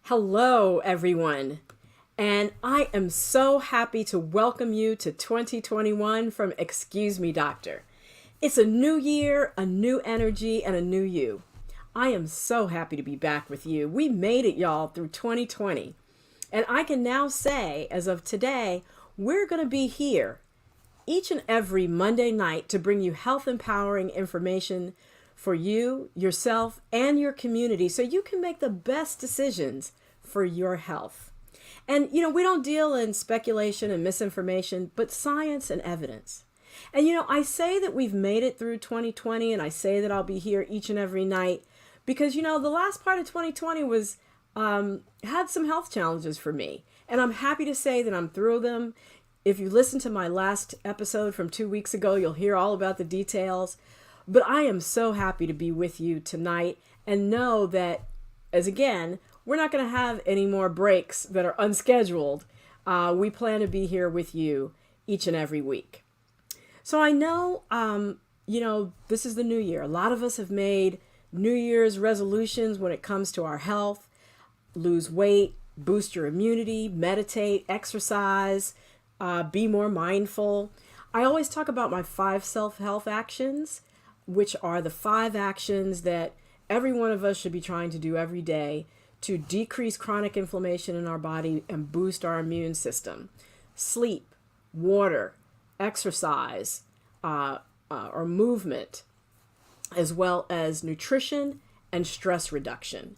Hello, everyone. And I am so happy to welcome you to 2021 from Excuse Me, Doctor. It's a new year, a new energy, and a new you. I am so happy to be back with you. We made it, y'all, through 2020. And I can now say, as of today, we're going to be here each and every Monday night to bring you health empowering information for you, yourself, and your community so you can make the best decisions for your health. And, we don't deal in speculation and misinformation, but science and evidence. And, I say that we've made it through 2020, and I say that I'll be here each and every night because, the last part of 2020 was, had some health challenges for me. And I'm happy to say that I'm through them. If you listen to my last episode from 2 weeks ago, you'll hear all about the details. But I am so happy to be with you tonight and know that, as again, we're not going to have any more breaks that are unscheduled. We plan to be here with you each and every week. So I know, this is the new year. A lot of us have made New Year's resolutions when it comes to our health. Lose weight, boost your immunity, meditate, exercise, be more mindful. I always talk about my 5 self-health actions, which are the 5 actions that every one of us should be trying to do every day to decrease chronic inflammation in our body and boost our immune system. Sleep, water, exercise, or movement, as well as nutrition and stress reduction.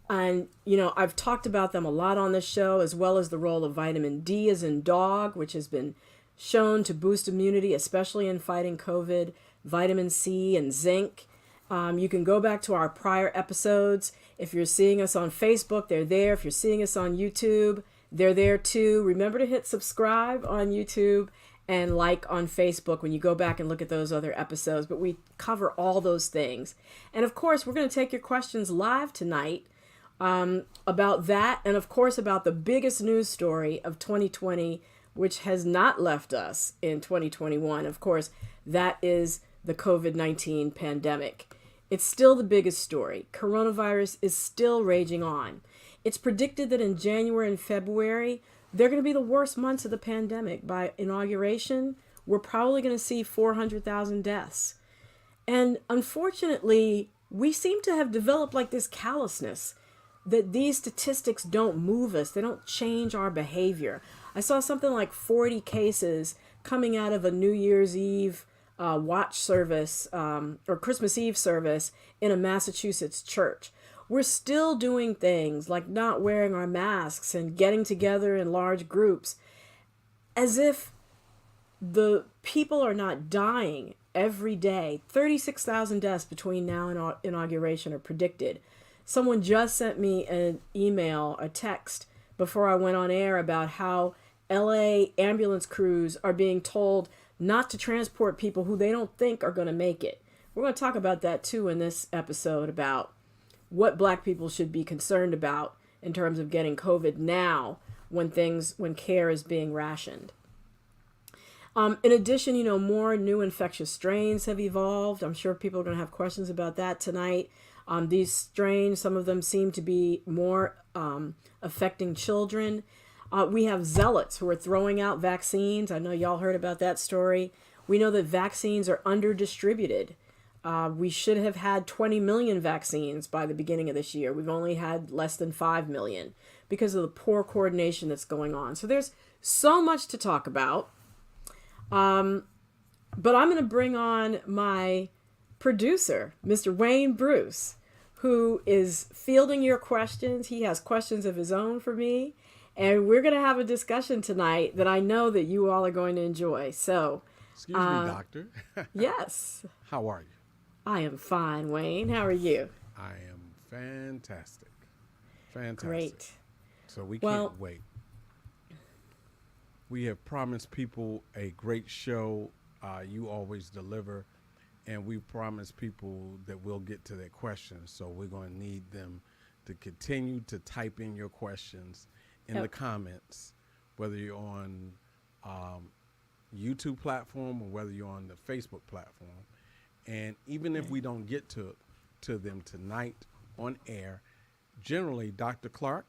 And, I've talked about them a lot on this show, as well as the role of vitamin D as in dog, which has been shown to boost immunity, especially in fighting COVID, vitamin C and zinc. You can go back to our prior episodes. If you're seeing us on Facebook, they're there. If you're seeing us on YouTube, they're there too. Remember to hit subscribe on YouTube and like on Facebook when you go back and look at those other episodes. But we cover all those things. And of course, we're going to take your questions live tonight about that. And of course, about the biggest news story of 2020, which has not left us in 2021. Of course, that is the COVID-19 pandemic. It's still the biggest story. Coronavirus is still raging on. It's predicted that in January and February, they're going to be the worst months of the pandemic. By inauguration, we're probably going to see 400,000 deaths. And unfortunately, we seem to have developed like this callousness that these statistics don't move us. They don't change our behavior. I saw something like 40 cases coming out of a New Year's Eve watch service or Christmas Eve service in a Massachusetts church. We're still doing things like not wearing our masks and getting together in large groups as if the people are not dying every day. 36,000 deaths between now and inauguration are predicted. Someone just sent me an email, a text before I went on air about how LA ambulance crews are being told not to transport people who they don't think are going to make it. We're going to talk about that too in this episode about what Black people should be concerned about in terms of getting COVID now when care is being rationed. In addition, more new infectious strains have evolved. I'm sure people are going to have questions about that tonight. These strains, some of them seem to be more affecting children. We have zealots who are throwing out vaccines. I know y'all heard about that story. We know that vaccines are under-distributed. We should have had 20 million vaccines by the beginning of this year. We've only had less than 5 million because of the poor coordination that's going on. So there's so much to talk about. But I'm going to bring on my producer, Mr. Wayne Bruce, who is fielding your questions. He has questions of his own for me. And we're going to have a discussion tonight that I know that you all are going to enjoy. So, excuse me, doctor. Yes. How are you? I am fine, Wayne. How are you? I am fantastic. Fantastic. Great. So we can't wait. We have promised people a great show. You always deliver. And we promise people that we'll get to their questions. So we're going to need them to continue to type in your questions in the comments, whether you're on YouTube platform or whether you're on the Facebook platform. And even if we don't get to them tonight on air, generally Dr. Clarke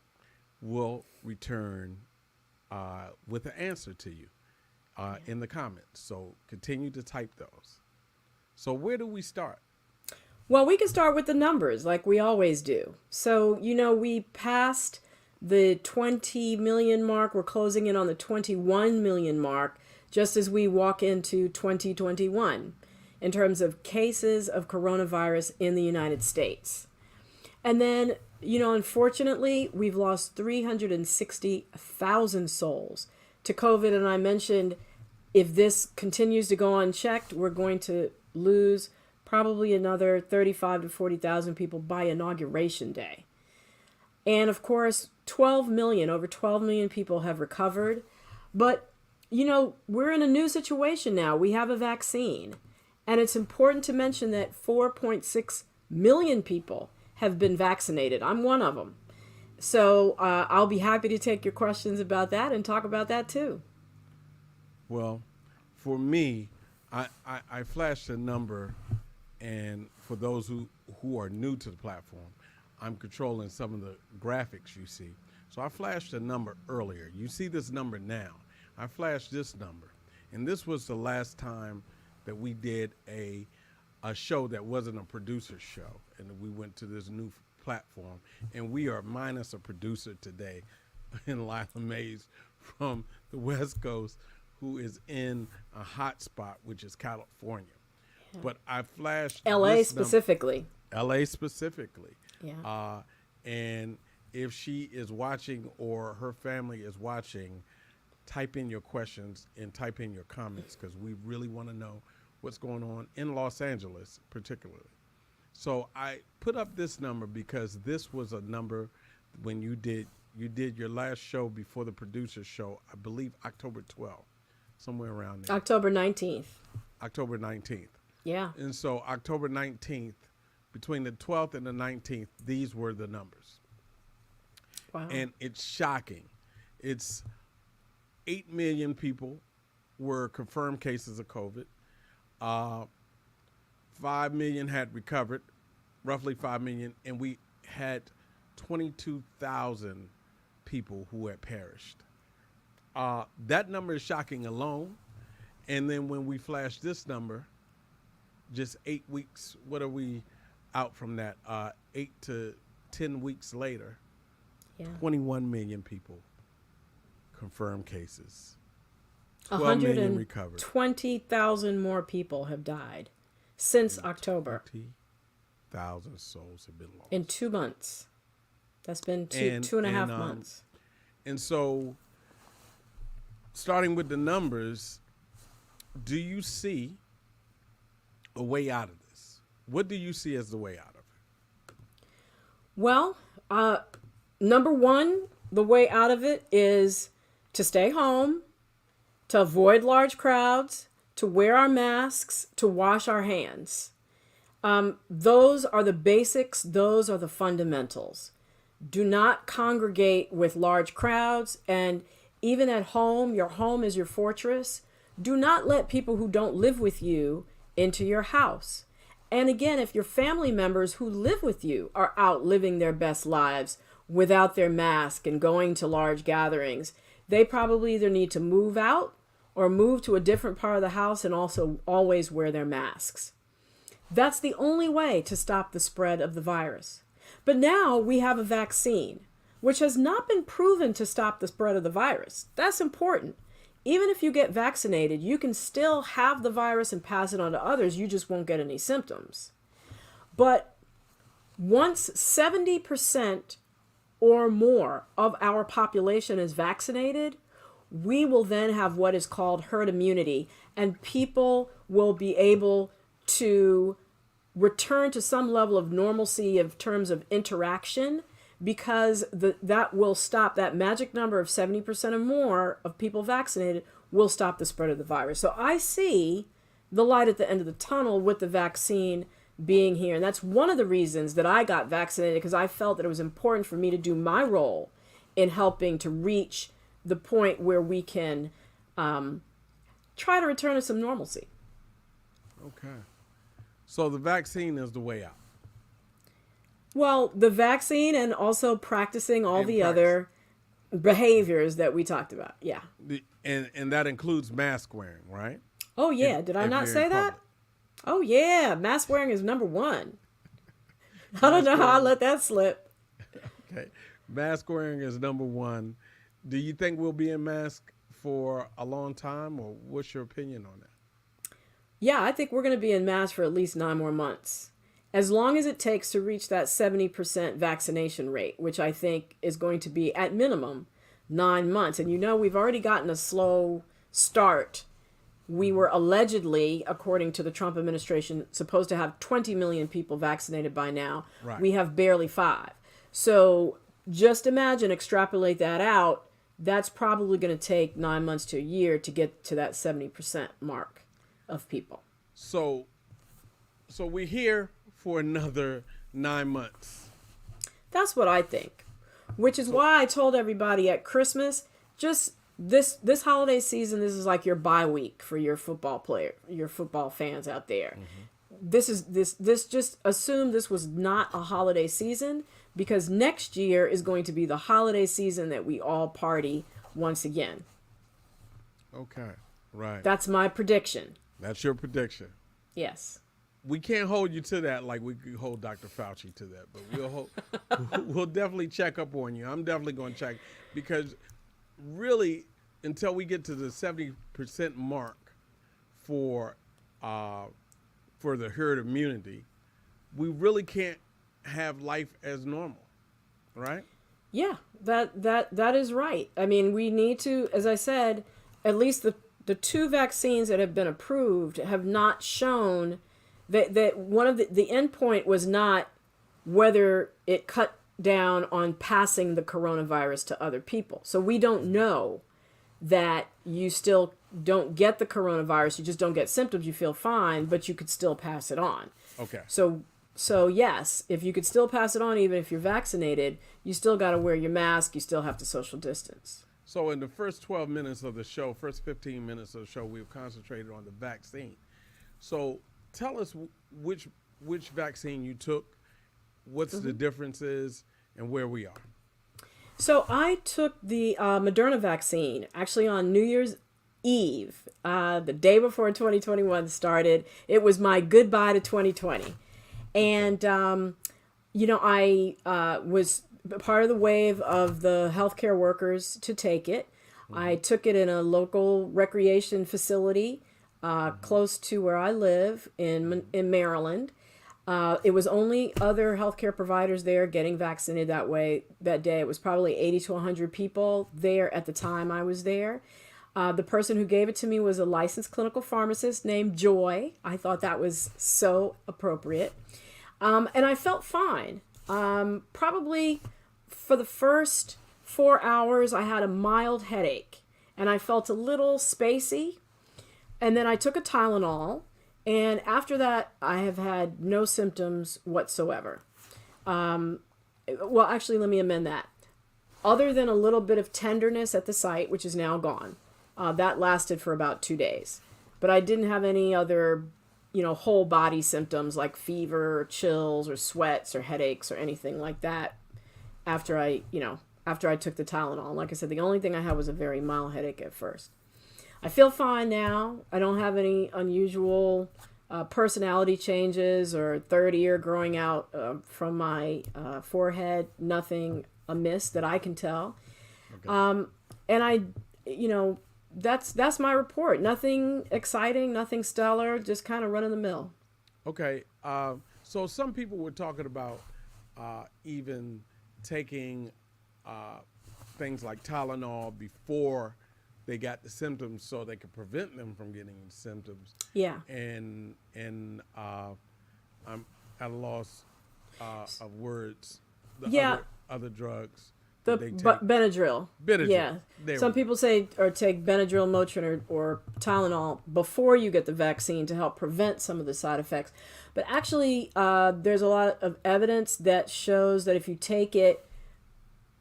will return with an answer to you in the comments. So continue to type those. So where do we start? Well, we can start with the numbers like we always do. So, we passed the 20 million mark. We're closing in on the 21 million mark just as we walk into 2021 in terms of cases of coronavirus in the United States. And then, unfortunately, we've lost 360,000 souls to COVID. And I mentioned if this continues to go unchecked, we're going to lose probably another 35 to 40,000 people by Inauguration Day. And of course, over 12 million people have recovered. But, we're in a new situation now. We have a vaccine. And it's important to mention that 4.6 million people have been vaccinated. I'm one of them. So I'll be happy to take your questions about that and talk about that too. Well, for me, I flashed a number, and for those who are new to the platform, I'm controlling some of the graphics you see. So I flashed a number earlier. You see this number now. I flashed this number. And this was the last time that we did a show that wasn't a producer show. And we went to this new platform. And we are minus a producer today in Lila Mays from the West Coast, who is in a hot spot, which is California. Yeah. But I flashed LA specifically. LA specifically. Yeah. And if she is watching or her family is watching, type in your questions and type in your comments, because we really want to know what's going on in Los Angeles particularly. So I put up this number because this was a number when you did your last show before the producer show, I believe October 12th, somewhere around there. October 19th. October 19th. Yeah. And so October 19th, between the 12th and the 19th, these were the numbers. Wow. And it's shocking. It's 8 million people were confirmed cases of COVID. 5 million had recovered, roughly 5 million, and we had 22,000 people who had perished. That number is shocking alone. And then when we flash this number, just 8 weeks, what are we out from that? 8 to 10 weeks later, 21 million people confirmed cases. 12 million recovered. 120,000 more people have died since October. 20,000 souls have been lost. In 2 months. That's been two and a half months. And so, starting with the numbers, do you see a way out of this? What do you see as the way out of it? Well, number one, the way out of it is to stay home, to avoid large crowds, to wear our masks, to wash our hands. Those are the basics. Those are the fundamentals. Do not congregate with large crowds. And even at home, your home is your fortress. Do not let people who don't live with you into your house. And again, if your family members who live with you are out living their best lives without their mask and going to large gatherings, they probably either need to move out or move to a different part of the house and also always wear their masks. That's the only way to stop the spread of the virus. But now we have a vaccine, which has not been proven to stop the spread of the virus. That's important. Even if you get vaccinated, you can still have the virus and pass it on to others. You just won't get any symptoms. But once 70% or more of our population is vaccinated, we will then have what is called herd immunity, and people will be able to return to some level of normalcy in terms of interaction, because that will stop, that magic number of 70% or more of people vaccinated will stop the spread of the virus. So I see the light at the end of the tunnel with the vaccine being here. And that's one of the reasons that I got vaccinated, because I felt that it was important for me to do my role in helping to reach the point where we can try to return to some normalcy. Okay. So the vaccine is the way out. Well, the vaccine and also practicing all the other behaviors that we talked about. Yeah. And that includes mask wearing, right? Oh, yeah. Did I not say that? Oh, yeah. Mask wearing is number one. I don't know how I let that slip. Okay. Mask wearing is number one. Do you think we'll be in mask for a long time, or what's your opinion on that? Yeah, I think we're going to be in mask for at least 9 more months. As long as it takes to reach that 70% vaccination rate, which I think is going to be at minimum 9 months. And we've already gotten a slow start. We were allegedly, according to the Trump administration, supposed to have 20 million people vaccinated by now. Right. We have barely 5. So just imagine, extrapolate that out. That's probably going to take 9 months to a year to get to that 70% mark of people. So we're here for another 9 months. That's what I think. Which is why I told everybody at Christmas, just this holiday season, this is like your bye week for your football fans out there. Mm-hmm. This just assume this was not a holiday season, because next year is going to be the holiday season that we all party once again. Okay, right. That's my prediction. That's your prediction. Yes. We can't hold you to that like we could hold Dr. Fauci to that, but we'll definitely check up on you. I'm definitely going to check, because really, until we get to the 70% mark for the herd immunity, we really can't have life as normal, right? Yeah, that is right. I mean, we need to, as I said, at least the 2 vaccines that have been approved have not shown that one of the end point was not whether it cut down on passing the coronavirus to other people. So we don't know that you still don't get the coronavirus. You just don't get symptoms. You feel fine, but you could still pass it on. Okay. So yes, if you could still pass it on, even if you're vaccinated, you still got to wear your mask. You still have to social distance. So in the first 12 minutes of the show, first 15 minutes of the show, we've concentrated on the vaccine. So tell us which vaccine you took, what's the differences, and where we are. So I took the Moderna vaccine actually on New Year's Eve, the day before 2021 started. It was my goodbye to 2020. And, I was part of the wave of the healthcare workers to take it. Mm-hmm. I took it in a local recreation facility close to where I live in Maryland. It was only other healthcare providers there getting vaccinated that day. It was probably 80 to 100 people there at the time I was there. The person who gave it to me was a licensed clinical pharmacist named Joy. I thought that was so appropriate. And I felt fine. Probably for the first 4 hours, I had a mild headache and I felt a little spacey. And then I took a Tylenol. And after that, I have had no symptoms whatsoever. Well, actually, let me amend that. Other than a little bit of tenderness at the site, which is now gone. That lasted for about 2 days. But I didn't have any other, whole body symptoms like fever or chills or sweats or headaches or anything like that after I took the Tylenol. Like I said, the only thing I had was a very mild headache at first. I feel fine now. I don't have any unusual personality changes or third ear growing out from my forehead. Nothing amiss that I can tell. Okay. And that's my report. Nothing exciting, nothing stellar, just kind of run of the mill. Okay. So some people were talking about even taking things like Tylenol before they got the symptoms so they could prevent them from getting symptoms. Yeah. And I'm at a loss of words. Other drugs. The Benadryl. Yeah. Some people say or take Benadryl, Motrin, or Tylenol before you get the vaccine to help prevent some of the side effects. But actually, there's a lot of evidence that shows that if you take it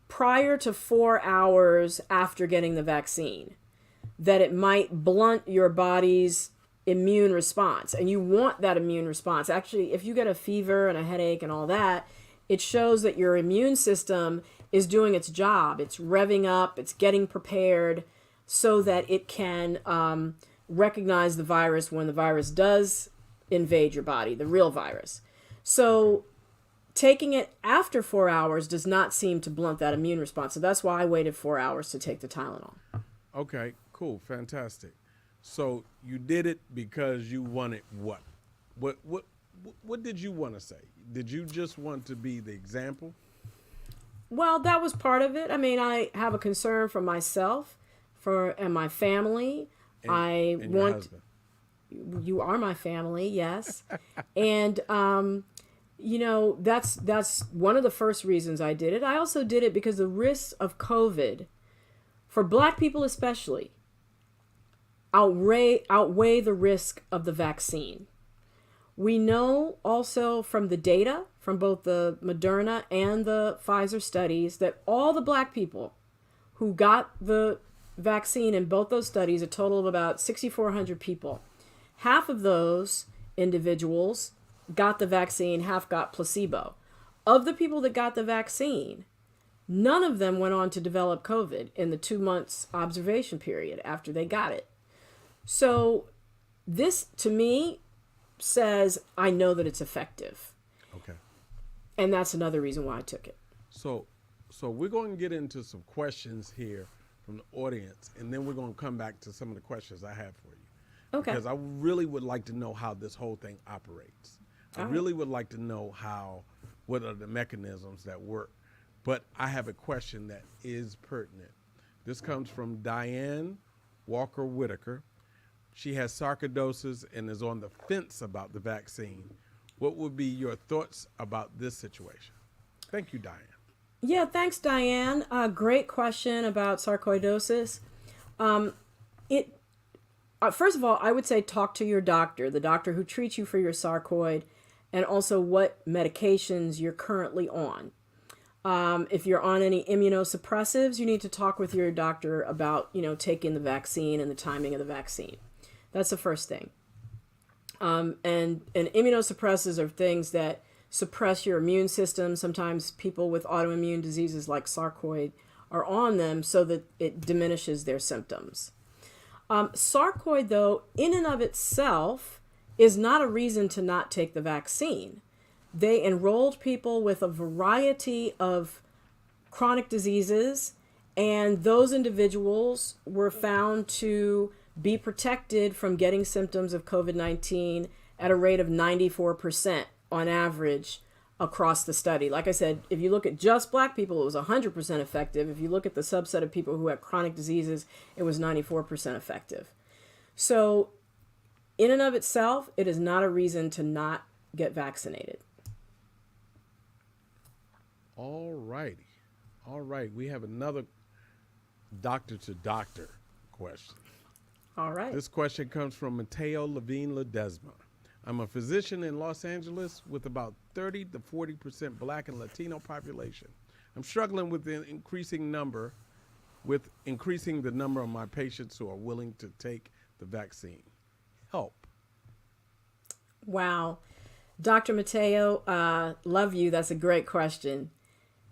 prior to 4 hours after getting the vaccine, that it might blunt your body's immune response. And you want that immune response. Actually, if you get a fever and a headache and all that, it shows that your immune system is doing its job. It's revving up, it's getting prepared so that it can recognize the virus when the virus does invade your body, the real virus. So taking it after 4 hours does not seem to blunt that immune response. So that's why I waited 4 hours to take the Tylenol. Okay, cool, fantastic. So you did it because you wanted what? What did you want to say? Did you just want to be the example? Well, that was part of it. I mean, I have a concern for myself, and my family. And your husband. You are my family, yes. And that's one of the first reasons I did it. I also did it because the risks of COVID, for Black people especially, outweigh the risk of the vaccine. We know also from the data from both the Moderna and the Pfizer studies that all the Black people who got the vaccine in both those studies, a total of about 6,400 people, half of those individuals got the vaccine, half got placebo. Of the people that got the vaccine, none of them went on to develop COVID in the 2 months observation period after they got it. So this, to me, says I know that it's effective. Okay. And that's another reason why I took it. So we're going to get into some questions here from the audience, and then we're going to come back to some of the questions I have for you. Okay. Because I really would like to know how this whole thing operates. I really would like to know what are the mechanisms that work. But I have a question that is pertinent. This comes from Diane Walker Whitaker. She has sarcoidosis and is on the fence about the vaccine. What would be your thoughts about this situation? Thank you, Diane. Yeah, thanks, Diane. Great question about sarcoidosis. First of all, I would say talk to your doctor, the doctor who treats you for your sarcoid, and also what medications you're currently on. If you're on any immunosuppressives, you need to talk with your doctor about, taking the vaccine and the timing of the vaccine. That's the first thing. And immunosuppressives are things that suppress your immune system. Sometimes people with autoimmune diseases like sarcoid are on them so that it diminishes their symptoms. Sarcoid, though, in and of itself, is not a reason to not take the vaccine. They enrolled people with a variety of chronic diseases, and those individuals were found to be protected from getting symptoms of COVID-19 at a rate of 94% on average across the study. Like I said, if you look at just Black people, it was 100% effective. If you look at the subset of people who have chronic diseases, it was 94% effective. So in and of itself, it is not a reason to not get vaccinated. All righty. All right. We have another doctor to doctor question. All right. This question comes from Mateo Levine Ledesma. I'm a physician in Los Angeles with about 30 to 40% Black and Latino population. I'm struggling with increasing the number of my patients who are willing to take the vaccine. Help. Wow. Dr. Mateo, love you. That's a great question.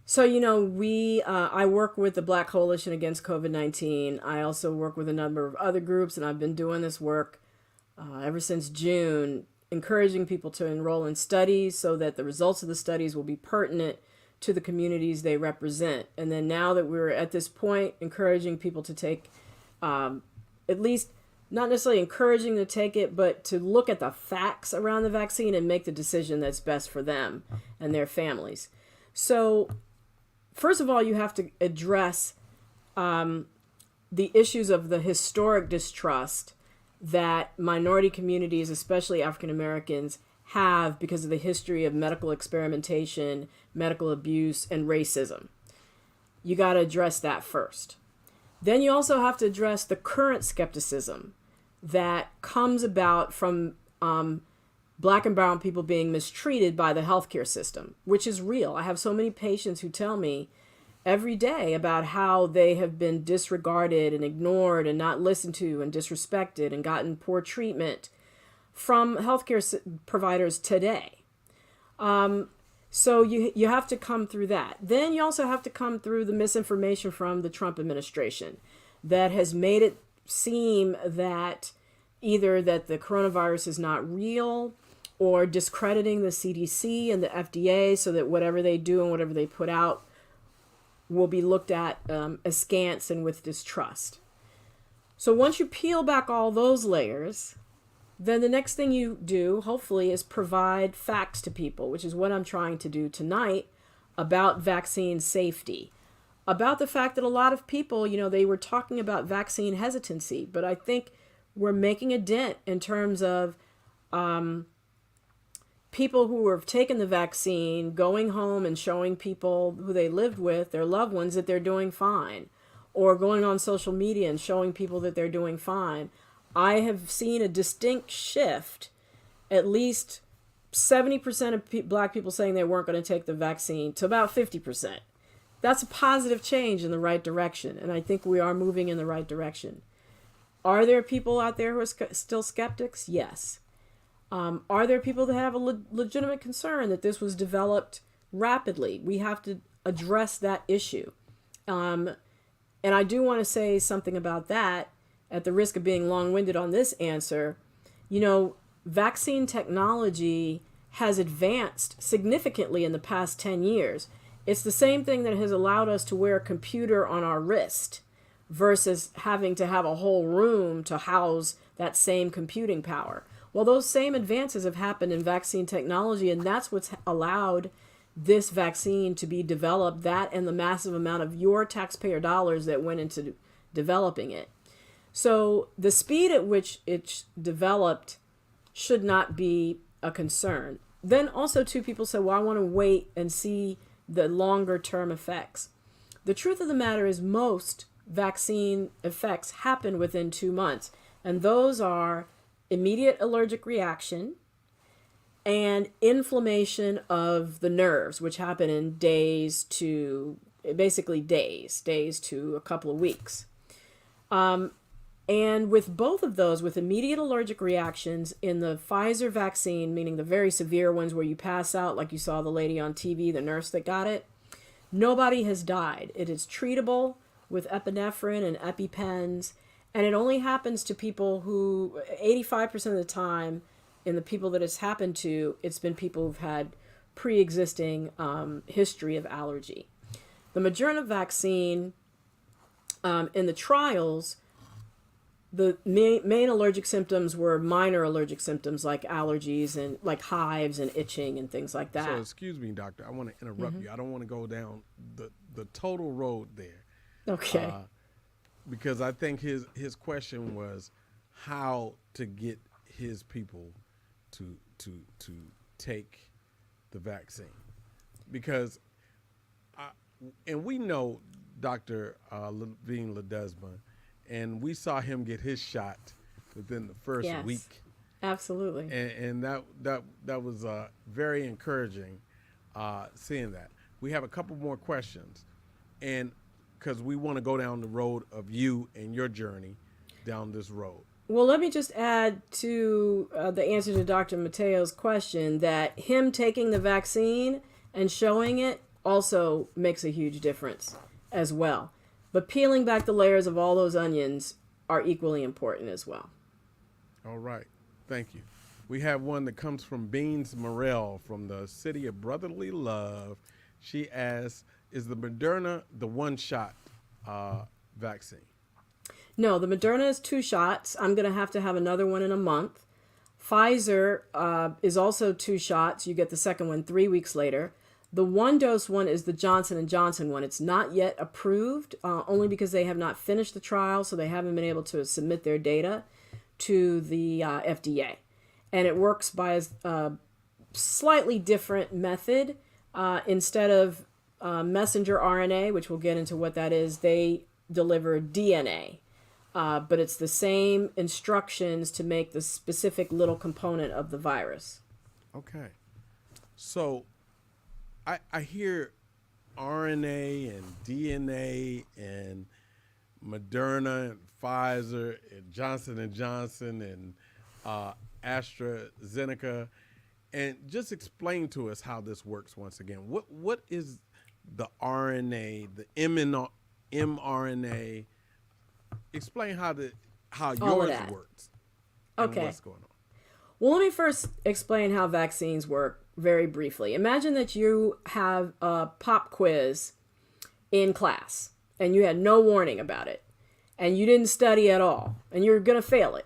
So, I work with the Black Coalition Against COVID-19. I also work with a number of other groups, and I've been doing this work ever since June, encouraging people to enroll in studies so that the results of the studies will be pertinent to the communities they represent. And then now that we're at this point, encouraging people to take, at least not necessarily encouraging to take it, but to look at the facts around the vaccine and make the decision that's best for them and their families. So first of all, you have to address the issues of the historic distrust that minority communities, especially African Americans, have because of the history of medical experimentation, medical abuse, and racism. You got to address that first. Then you also have to address the current skepticism that comes about from Black and brown people being mistreated by the healthcare system, which is real. I have so many patients who tell me every day about how they have been disregarded and ignored and not listened to and disrespected and gotten poor treatment from healthcare providers today. So you have to come through that. Then you also have to come through the misinformation from the Trump administration that has made it seem that either that the coronavirus is not real, or discrediting the CDC and the FDA so that whatever they do and whatever they put out will be looked at askance and with distrust. So once you peel back all those layers, then the next thing you do, hopefully, is provide facts to people, which is what I'm trying to do tonight about vaccine safety. About the fact that a lot of people, they were talking about vaccine hesitancy, but I think we're making a dent in terms of people who have taken the vaccine going home and showing people who they lived with, their loved ones, that they're doing fine, or going on social media and showing people that they're doing fine. I have seen a distinct shift, at least 70% of black people saying they weren't going to take the vaccine to about 50%. That's a positive change in the right direction, and I think we are moving in the right direction. Are there people out there who are still skeptics? Yes. Are there people that have a legitimate concern that this was developed rapidly? We have to address that issue. And I do want to say something about that at the risk of being long-winded on this answer. Vaccine technology has advanced significantly in the past 10 years. It's the same thing that has allowed us to wear a computer on our wrist versus having to have a whole room to house that same computing power. Well, those same advances have happened in vaccine technology, and that's what's allowed this vaccine to be developed, that and the massive amount of your taxpayer dollars that went into developing it. So the speed at which it's developed should not be a concern. Then also, too, people say, well, I want to wait and see the longer term effects. The truth of the matter is most vaccine effects happen within 2 months, and those are immediate allergic reaction and inflammation of the nerves, which happen in days to a couple of weeks. And with both of those, with immediate allergic reactions in the Pfizer vaccine, meaning the very severe ones where you pass out, like you saw the lady on TV, the nurse that got it, nobody has died. It is treatable with epinephrine and EpiPens, and it only happens to people who, 85% of the time, in the people that it's happened to, it's been people who've had pre-existing history of allergy. The Moderna vaccine, in the trials, the main allergic symptoms were minor allergic symptoms like allergies and like hives and itching and things like that. So excuse me, doctor, I want to interrupt you. I don't want to go down the total road there. Okay. Because I think his question was how to get his people to take the vaccine. Because, and we know Dr. Levine Ledesma, and we saw him get his shot within the first week. Absolutely. And that was very encouraging seeing that. We have a couple more questions, and because we want to go down the road of you and your journey down this road. Well, let me just add to the answer to Dr. Mateo's question that him taking the vaccine and showing it also makes a huge difference as well. But peeling back the layers of all those onions are equally important as well. All right. Thank you. We have one that comes from Beans Morell from the City of Brotherly Love. She asks, is the Moderna the one-shot vaccine? No, the Moderna is 2 shots. I'm going to have another one in a month. Pfizer is also 2 shots. You get the second one 3 weeks later. The 1-dose one is the Johnson & Johnson one. It's not yet approved, only because they have not finished the trial, so they haven't been able to submit their data to the FDA. And it works by a slightly different method. Instead of messenger RNA, which we'll get into what that is, they deliver DNA. But it's the same instructions to make the specific little component of the virus. Okay. So I hear RNA and DNA and Moderna and Pfizer and Johnson & Johnson and AstraZeneca. And just explain to us how this works once again. What is the RNA, the mRNA? Explain how All of yours that. works and Okay. what's going on. Well, let me first explain how vaccines work very briefly. Imagine that you have a pop quiz in class and you had no warning about it and you didn't study at all and you're going to fail it.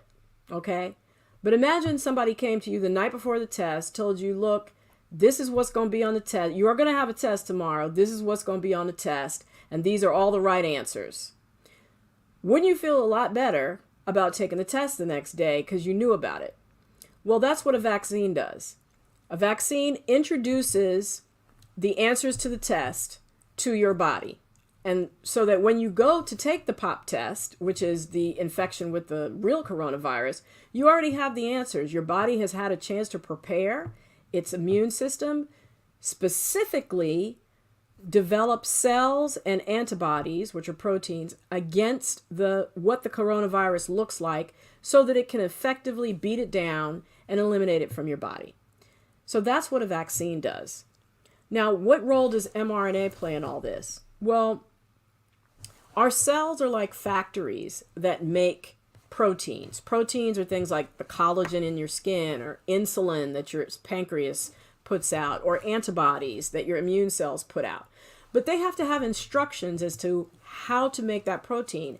Okay? But imagine somebody came to you the night before the test, told you, look, this is what's going to be on the test. You are going to have a test tomorrow. This is what's going to be on the test. And these are all the right answers. Wouldn't you feel a lot better about taking the test the next day because you knew about it? Well, that's what a vaccine does. A vaccine introduces the answers to the test to your body. And so that when you go to take the pop test, which is the infection with the real coronavirus, you already have the answers. Your body has had a chance to prepare its immune system, specifically develop cells and antibodies, which are proteins, against what the coronavirus looks like so that it can effectively beat it down and eliminate it from your body. So that's what a vaccine does. Now, what role does mRNA play in all this? Well, our cells are like factories that make proteins. Proteins are things like the collagen in your skin or insulin that your pancreas puts out or antibodies that your immune cells put out. But they have to have instructions as to how to make that protein.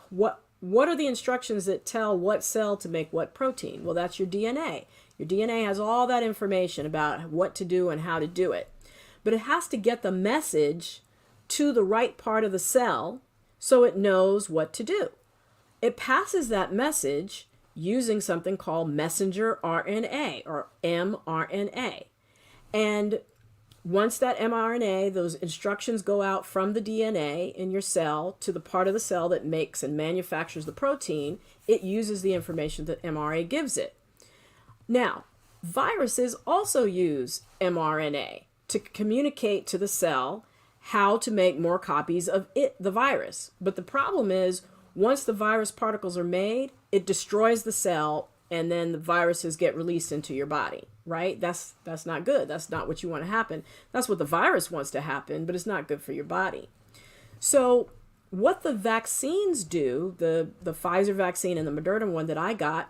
What are the instructions that tell what cell to make what protein? Well, that's your DNA. Your DNA has all that information about what to do and how to do it. But it has to get the message to the right part of the cell so it knows what to do. It passes that message using something called messenger RNA or mRNA. And once that mRNA, those instructions go out from the DNA in your cell to the part of the cell that makes and manufactures the protein, it uses the information that mRNA gives it. Now, viruses also use mRNA to communicate to the cell how to make more copies of the virus. But the problem is, once the virus particles are made, it destroys the cell and then the viruses get released into your body, right? That's not good. That's not what you want to happen. That's what the virus wants to happen, but it's not good for your body. So what the vaccines do, the Pfizer vaccine and the Moderna one that I got,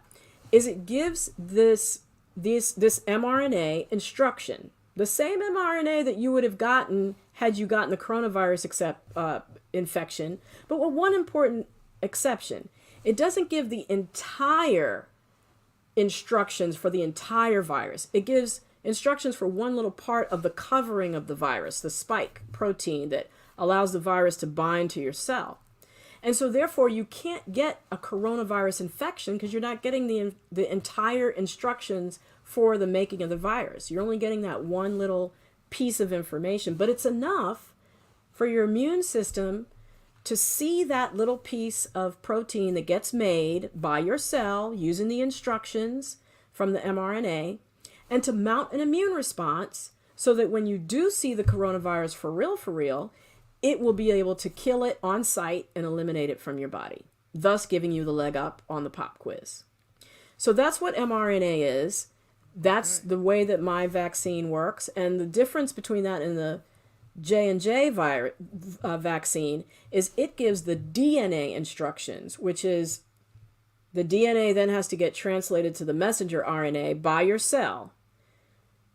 is it gives this mRNA instruction, the same mRNA that you would have gotten had you gotten the coronavirus infection, but with one important exception. It doesn't give the entire instructions for the entire virus. It gives instructions for one little part of the covering of the virus, the spike protein that allows the virus to bind to your cell. And so therefore you can't get a coronavirus infection because you're not getting the entire instructions for the making of the virus. You're only getting that one little piece of information, but it's enough for your immune system to see that little piece of protein that gets made by your cell using the instructions from the mRNA and to mount an immune response so that when you do see the coronavirus for real, it will be able to kill it on sight and eliminate it from your body, thus giving you the leg up on the pop quiz. So that's what mRNA is. That's the way that my vaccine works. And the difference between that and the J&J vaccine is it gives the DNA instructions, which is the DNA then has to get translated to the messenger RNA by your cell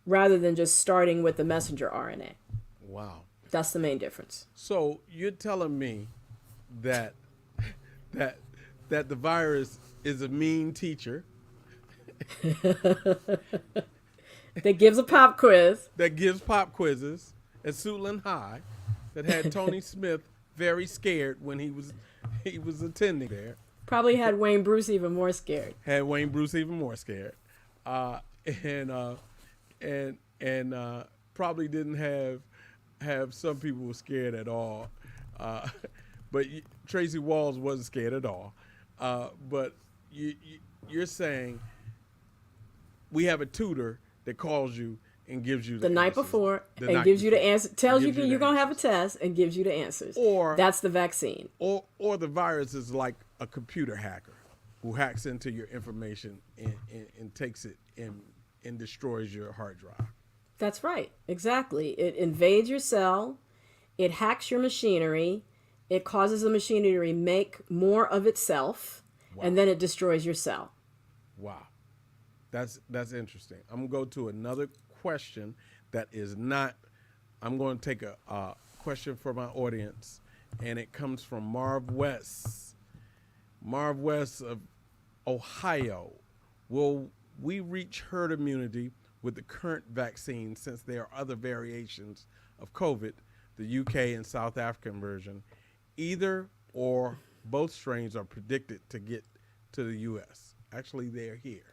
rather than just starting with the messenger RNA. Wow. That's the main difference. So you're telling me that the virus is a mean teacher that gives a pop quiz. That gives pop quizzes at Suitland High that had Tony Smith very scared when he was attending there. Probably had Wayne Bruce even more scared. And probably didn't have some people were scared at all. But Tracy Walls wasn't scared at all. But you're saying we have a tutor that calls you and gives you the night before and gives you the answer, tells you you're going to have a test and gives you the answers. Or that's the vaccine. Or the virus is like a computer hacker who hacks into your information and takes it and destroys your hard drive. That's right. Exactly. It invades your cell. It hacks your machinery. It causes the machinery to make more of itself, Wow. and then it destroys your cell. Wow. That's interesting. I'm going to go to another question that is not, I'm going to take a question for my audience, and it comes from Marv West. Marv West of Ohio. Will we reach herd immunity with the current vaccine, since there are other variations of COVID, the UK and South African version? Either or both strains are predicted to get to the U.S. Actually, they're here.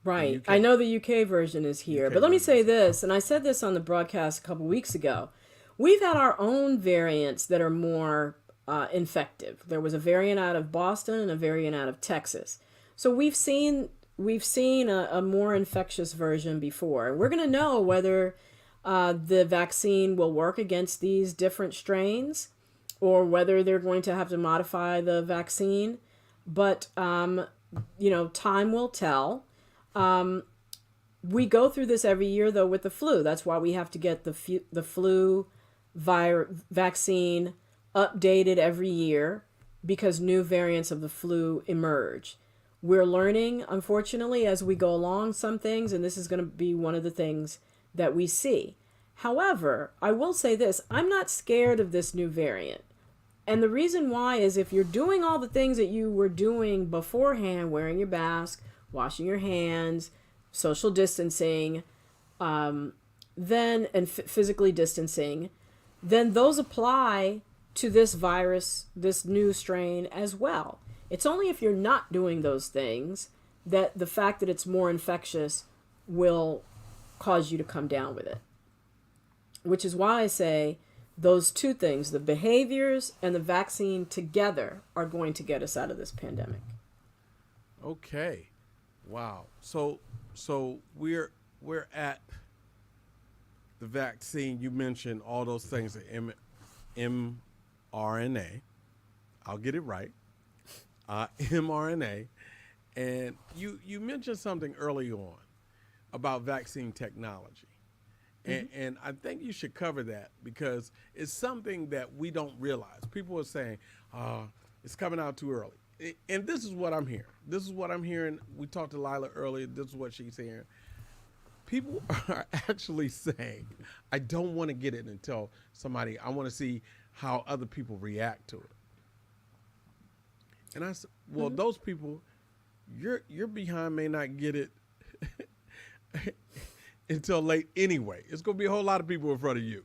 Right. I know the UK version is here. UK but let me say version. this, and I said this on the broadcast a couple weeks ago. We've had our own variants that are more infective. There was a variant out of Boston and a variant out of Texas. So we've seen a more infectious version before. And we're going to know whether the vaccine will work against these different strains, or whether they're going to have to modify the vaccine. But, time will tell. We go through this every year, though, with the flu. That's why we have to get the flu vaccine updated every year, because new variants of the flu emerge. We're learning, unfortunately, as we go along some things, and this is going to be one of the things that we see. However, I will say this, I'm not scared of this new variant. And the reason why is, if you're doing all the things that you were doing beforehand, wearing your mask, washing your hands, social distancing, physically distancing, then those apply to this virus, this new strain as well. It's only if you're not doing those things that the fact that it's more infectious will cause you to come down with it. Which is why I say those two things, the behaviors and the vaccine together, are going to get us out of this pandemic. Okay. Wow. So we're at the vaccine. You mentioned all those things, the mRNA. I'll get it right. mRNA. And you mentioned something early on about vaccine technology. And I think you should cover that, because it's something that we don't realize. People are saying, it's coming out too early. And this is what I'm hearing. This is what I'm hearing. We talked to Lila earlier. This is what she's hearing. People are actually saying, I don't want to get it until I want to see how other people react to it. And I said, well, those people, your behind may not get it until late anyway. It's going to be a whole lot of people in front of you,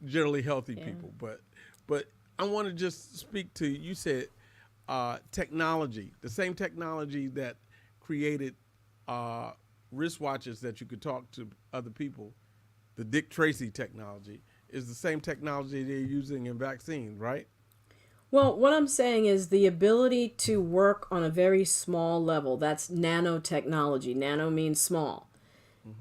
generally healthy people. But I want to just speak to, you said technology, the same technology that created wristwatches that you could talk to other people, the Dick Tracy technology, is the same technology they're using in vaccines, right? Well, what I'm saying is the ability to work on a very small level. That's nanotechnology. Nano means small.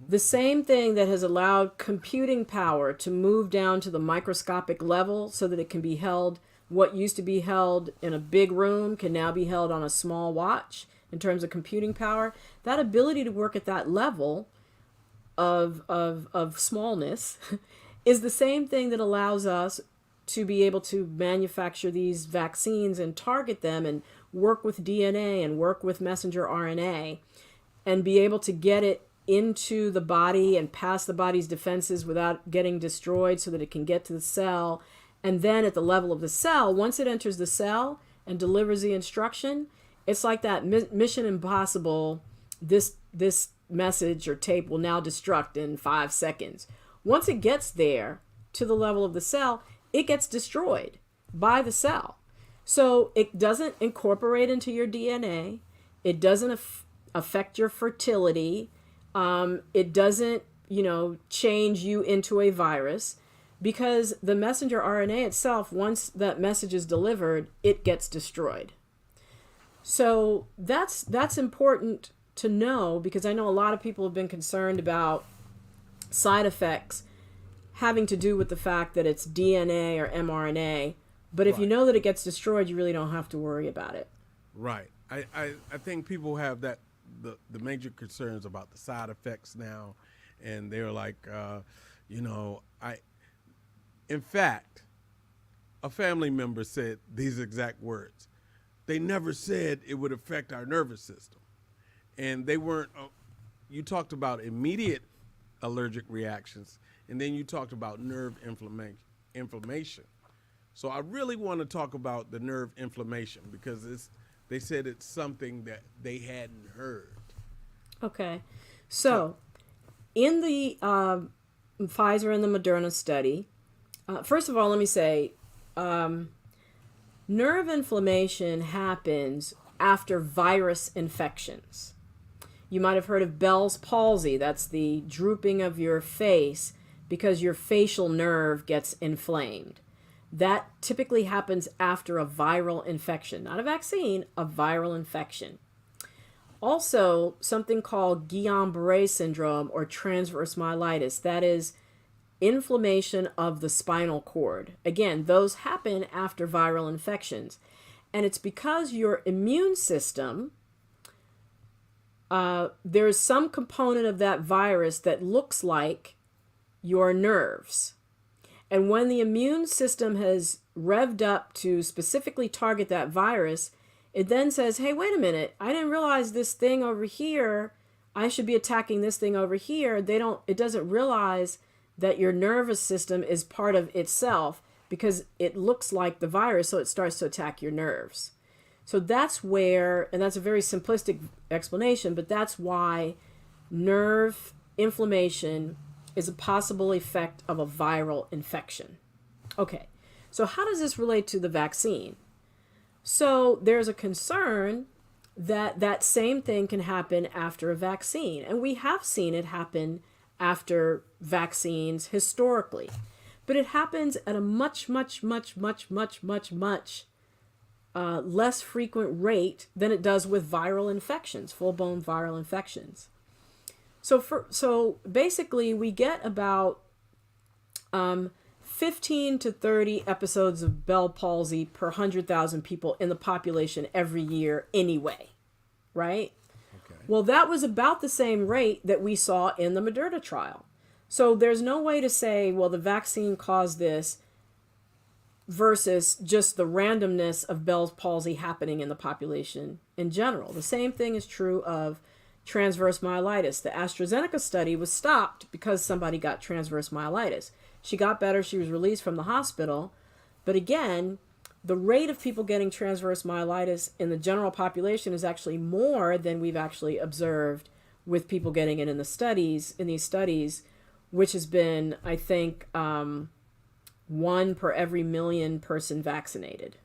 The same thing that has allowed computing power to move down to the microscopic level so that it can be held, what used to be held in a big room can now be held on a small watch in terms of computing power. That ability to work at that level of smallness is the same thing that allows us to be able to manufacture these vaccines and target them and work with DNA and work with messenger RNA and be able to get it into the body and past the body's defenses without getting destroyed so that it can get to the cell. And then at the level of the cell, once it enters the cell and delivers the instruction, it's like that Mission Impossible, this message or tape will now destruct in 5 seconds. Once it gets there to the level of the cell, it gets destroyed by the cell. So it doesn't incorporate into your DNA. It doesn't affect your fertility. It doesn't, change you into a virus, because the messenger RNA itself, once that message is delivered, it gets destroyed. So that's important to know, because I know a lot of people have been concerned about side effects having to do with the fact that it's DNA or mRNA. But if you know that it gets destroyed, you really don't have to worry about it. Right. I think people have that the major concerns about the side effects now, and they're like, you know, in fact, a family member said these exact words. They never said it would affect our nervous system, and they weren't. You talked about immediate allergic reactions, and then you talked about nerve inflammation. So I really want to talk about the nerve inflammation because they said it's something that they hadn't heard. Okay. So in the Pfizer and the Moderna study, first of all, let me say, nerve inflammation happens after virus infections. You might have heard of Bell's palsy. That's the drooping of your face because your facial nerve gets inflamed. That typically happens after a viral infection, not a vaccine, a viral infection. Also, something called Guillain-Barré syndrome or transverse myelitis. That is inflammation of the spinal cord. Again, those happen after viral infections. And it's because your immune system, there's some component of that virus that looks like your nerves. And when the immune system has revved up to specifically target that virus, it then says, hey, wait a minute, I didn't realize this thing over here, I should be attacking this thing over here. It doesn't realize that your nervous system is part of itself because it looks like the virus, so it starts to attack your nerves. So that's where, and that's a very simplistic explanation, but that's why nerve inflammation is a possible effect of a viral infection. Okay, so how does this relate to the vaccine? So there's a concern that that same thing can happen after a vaccine, and we have seen it happen after vaccines historically, but it happens at a much less frequent rate than it does with viral infections, full-blown viral infections. So basically, we get about 15 to 30 episodes of Bell palsy per 100,000 people in the population every year anyway, right? Okay. Well, that was about the same rate that we saw in the Moderna trial. So there's no way to say, well, the vaccine caused this versus just the randomness of Bell's palsy happening in the population in general. The same thing is true of transverse myelitis. The AstraZeneca study was stopped because somebody got transverse myelitis. She got better, she was released from the hospital, but again, the rate of people getting transverse myelitis in the general population is actually more than we've actually observed with people getting it in these studies, which has been, I think, 1 per every million person vaccinated.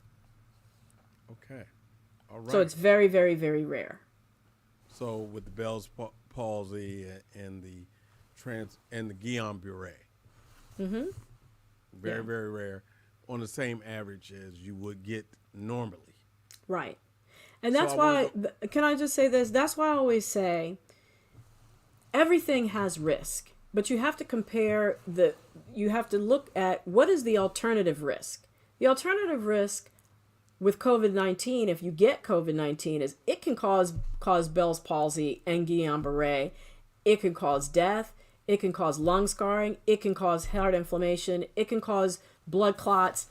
Okay. All right. So it's very, very, very rare. So with the Bell's palsy and the Guillain-Barré, very, very rare, on the same average as you would get normally. Right. And that's can I just say this? That's why I always say everything has risk, but you have to compare you have to look at what is the alternative risk. The alternative risk with COVID-19, if you get COVID-19, is it can cause Bell's palsy and Guillain-Barré. It can cause death. It can cause lung scarring. It can cause heart inflammation. It can cause blood clots.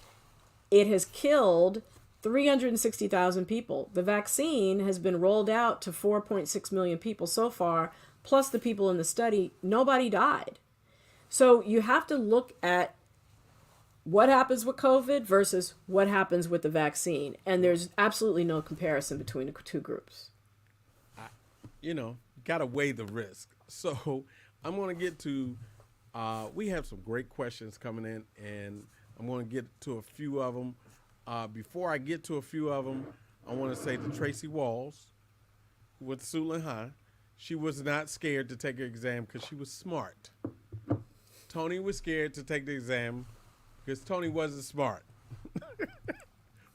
It has killed 360,000 people. The vaccine has been rolled out to 4.6 million people so far, plus the people in the study. Nobody died. So you have to look at what happens with COVID versus what happens with the vaccine. And there's absolutely no comparison between the two groups. Got to weigh the risk. So I'm going to get to, we have some great questions coming in, and I'm going to get to a few of them. Before I get to a few of them, I want to say to Tracy Walls, who went to Suitland High, she was not scared to take her exam because she was smart. Tony was scared to take the exam because Tony wasn't smart.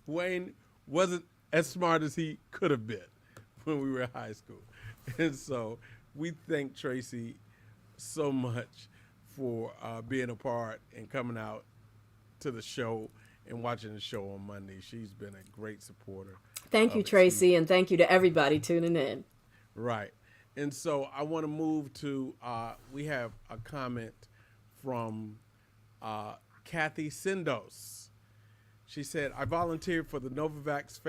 Wayne wasn't as smart as he could have been when we were in high school. And so we thank Tracy so much for being a part and coming out to the show and watching the show on Monday. She's been a great supporter. Thank you, Tracy, and thank you to everybody tuning in. Right. And so I want to move to, we have a comment from uh, Kathy Sindos. She said, I volunteered for the Novavax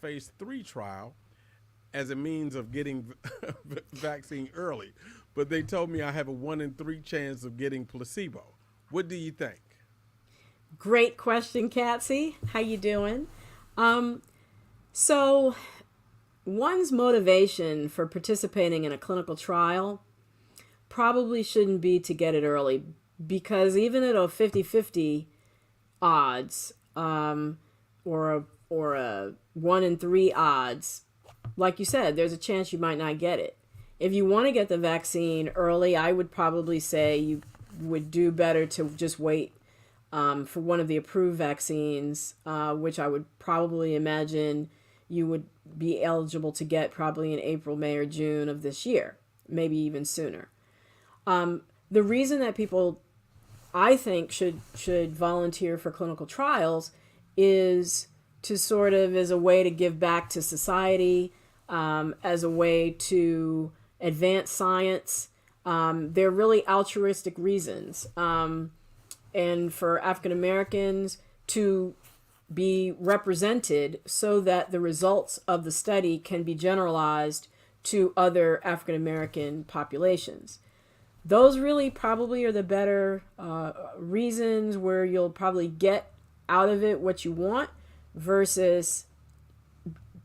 phase 3 trial as a means of getting vaccine early, but they told me I have a 1 in 3 chance of getting placebo. What do you think? Great question, Katsy. How you doing? So one's motivation for participating in a clinical trial probably shouldn't be to get it early, because even at a 50-50 odds, or a 1 in 3 odds, like you said, there's a chance you might not get it. If you want to get the vaccine early, I would probably say you would do better to just wait for one of the approved vaccines, which I would probably imagine you would be eligible to get probably in April, May, or June of this year, maybe even sooner. The reason that people, I think, should volunteer for clinical trials is to sort of as a way to give back to society, as a way to advance science. They're really altruistic reasons. And for African Americans to be represented so that the results of the study can be generalized to other African American populations. Those really probably are the better reasons, where you'll probably get out of it what you want versus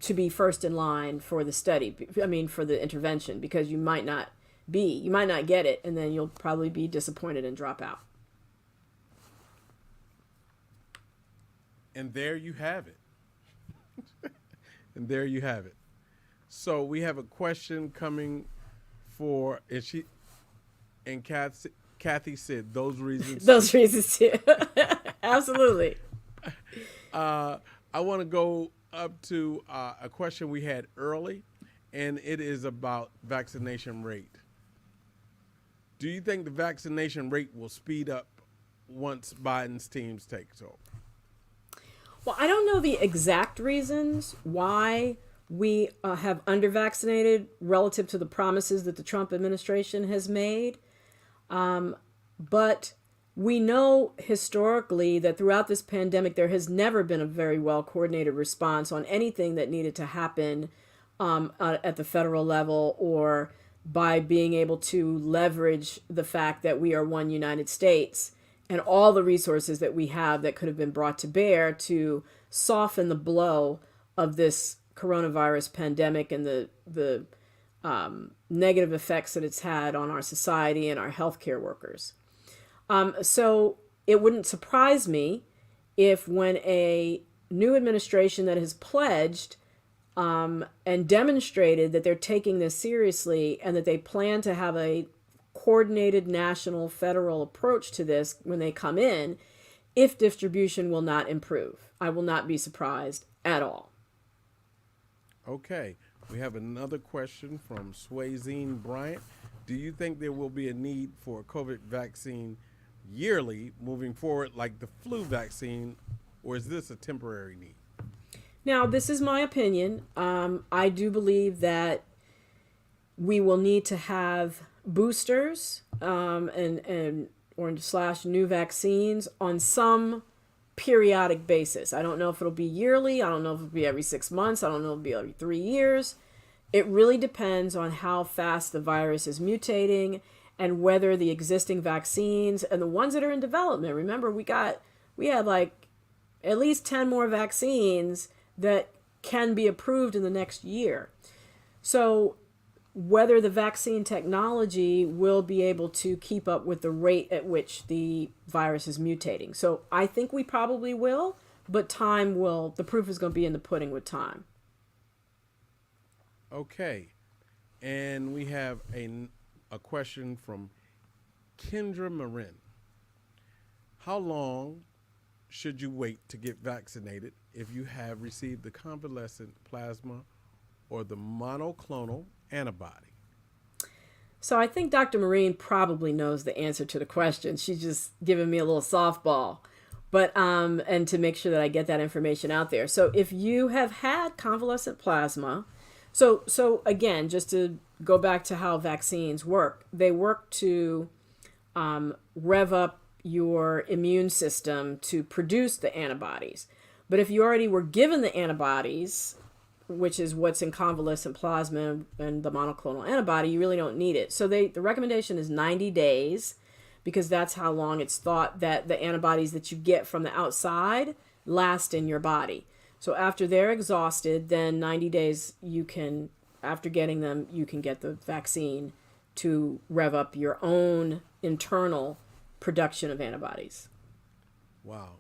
to be first in line for the study. I mean, for the intervention, because you might not get it, and then you'll probably be disappointed and drop out. And there you have it. And there you have it. So we have a question coming for, and Kathy said those reasons. Those reasons too. Absolutely. I want to go up to a question we had early, and it is about vaccination rate. Do you think the vaccination rate will speed up once Biden's teams takes over? Well, I don't know the exact reasons why we have under-vaccinated relative to the promises that the Trump administration has made. But we know historically that throughout this pandemic, there has never been a very well-coordinated response on anything that needed to happen at the federal level, or by being able to leverage the fact that we are one United States and all the resources that we have that could have been brought to bear to soften the blow of this coronavirus pandemic and the negative effects that it's had on our society and our healthcare workers. So it wouldn't surprise me if, when a new administration that has pledged and demonstrated that they're taking this seriously and that they plan to have a coordinated national federal approach to this when they come in, if distribution will not improve. I will not be surprised at all. Okay. We have another question from Swayzine Bryant. Do you think there will be a need for a COVID vaccine yearly moving forward, like the flu vaccine, or is this a temporary need? Now, this is my opinion. I do believe that we will need to have boosters or/slash new vaccines on some periodic basis. I don't know if it'll be yearly. I don't know if it'll be every 6 months. I don't know if it'll be every 3 years. It really depends on how fast the virus is mutating and whether the existing vaccines and the ones that are in development. Remember, we had like at least 10 more vaccines that can be approved in the next year. So whether the vaccine technology will be able to keep up with the rate at which the virus is mutating. So I think we probably will, but the proof is going to be in the pudding with time. Okay. And we have a question from Kendra Marin. How long should you wait to get vaccinated if you have received the convalescent plasma or the monoclonal antibody? So I think Dr. Marine probably knows the answer to the question. She's just giving me a little softball, but and to make sure that I get that information out there. So if you have had convalescent plasma, So again, just to go back to how vaccines work, they work to rev up your immune system to produce the antibodies. But if you already were given the antibodies, which is what's in convalescent plasma and the monoclonal antibody, you really don't need it. So the recommendation is 90 days because that's how long it's thought that the antibodies that you get from the outside last in your body. So after they're exhausted, then 90 days after getting them, you can get the vaccine to rev up your own internal production of antibodies. Wow.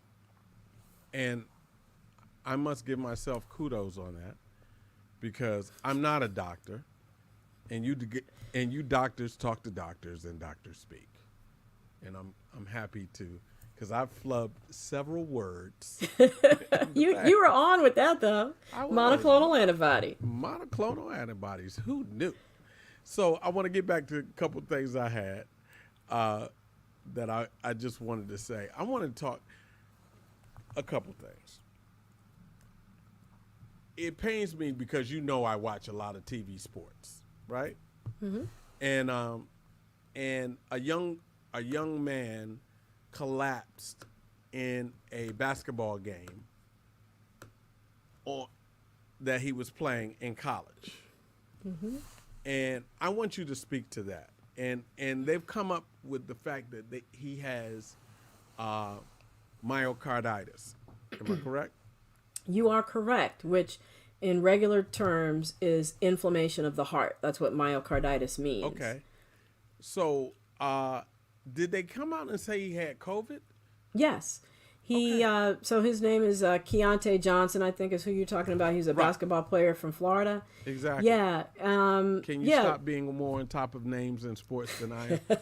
And I must give myself kudos on that because I'm not a doctor, and you doctors talk to doctors and doctors speak. And I'm happy to, because I've flubbed several words. You were on with that though. Monoclonal antibody. Monoclonal antibodies. Who knew? So I want to get back to a couple of things I had that I just wanted to say. I want to talk a couple things. It pains me because I watch a lot of TV sports, right? Mm-hmm. And a young man collapsed in a basketball game that he was playing in college. Mm-hmm. And I want you to speak to that. And they've come up with the fact that he has myocarditis. Am I correct? You are correct, which in regular terms is inflammation of the heart. That's what myocarditis means. Okay. So did they come out and say he had COVID? Yes. So his name is Keontae Johnson, I think is who you're talking about. He's a basketball player from Florida. Exactly. Yeah. Can you stop being more on top of names in sports than I am?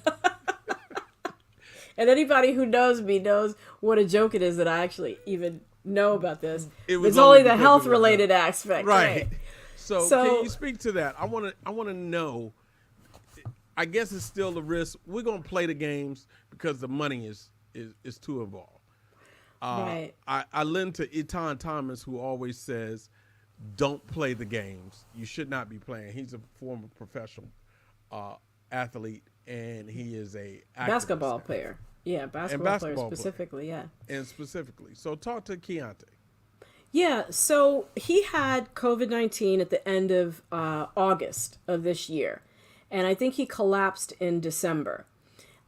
And anybody who knows me knows what a joke it is that I actually even know about this. It's only the health-related aspect. Right. So can you speak to that? I want to know. I guess it's still a risk. We're going to play the games because the money is too involved. Right. I lend to Etan Thomas, who always says, don't play the games. You should not be playing. He's a former professional athlete, and he is a basketball player. Yeah, basketball player specifically, yeah. And specifically. So talk to Keontae. Yeah, so he had COVID-19 at the end of August of this year. And I think he collapsed in December.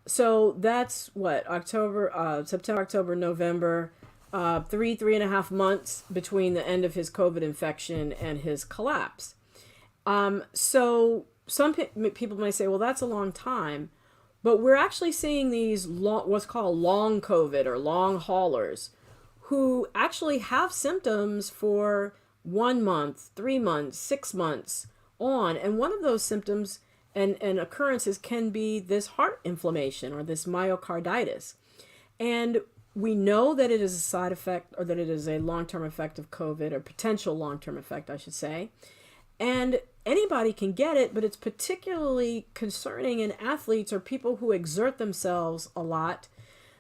So that's September, October, November, 3.5 months between the end of his COVID infection and his collapse. So some people may say, well, that's a long time, but we're actually seeing these what's called long COVID or long haulers who actually have symptoms for 1 month, 3 months, 6 months on. And one of those symptoms and occurrences can be this heart inflammation or this myocarditis. And we know that it is a side effect or that it is a long-term effect of COVID or potential long-term effect, I should say. And anybody can get it, but it's particularly concerning in athletes or people who exert themselves a lot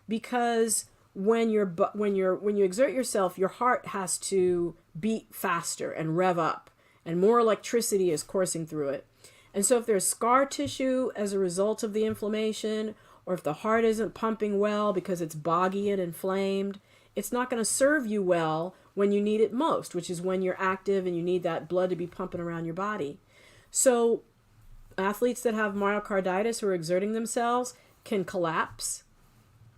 because when you exert yourself, your heart has to beat faster and rev up and more electricity is coursing through it. And so if there's scar tissue as a result of the inflammation, or if the heart isn't pumping well because it's boggy and inflamed, it's not going to serve you well when you need it most, which is when you're active and you need that blood to be pumping around your body. So athletes that have myocarditis or exerting themselves can collapse.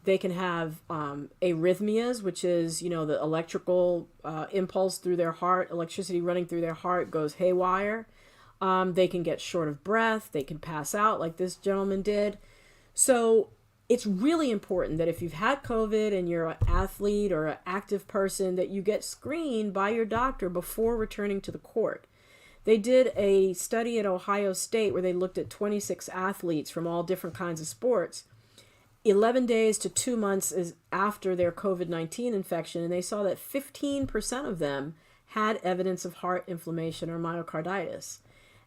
They can have arrhythmias, which is, the electrical impulse through their heart, electricity running through their heart goes haywire. They can get short of breath. They can pass out like this gentleman did. So it's really important that if you've had COVID and you're an athlete or an active person, that you get screened by your doctor before returning to the court. They did a study at Ohio State where they looked at 26 athletes from all different kinds of sports, 11 days to 2 months is after their COVID-19 infection, and they saw that 15% of them had evidence of heart inflammation or myocarditis.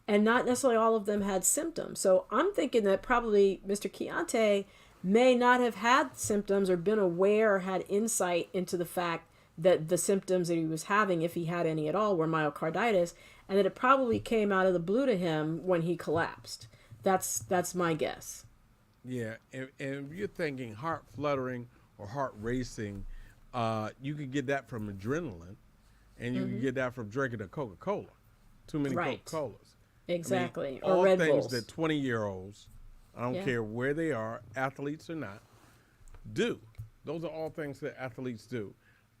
And not necessarily all of them had symptoms. So I'm thinking that probably Mr. Keontae may not have had symptoms or been aware or had insight into the fact that the symptoms that he was having, if he had any at all, were myocarditis, and that it probably came out of the blue to him when he collapsed. That's my guess. Yeah, and if you're thinking heart fluttering or heart racing, you could get that from adrenaline, and you can get that from drinking a Coca-Cola, too many Right. Coca-Colas. Exactly. I mean, Or all Red things Bulls. that 20-year-olds, I don't Yeah. care where they are, athletes or not, do. Those are all things that athletes do.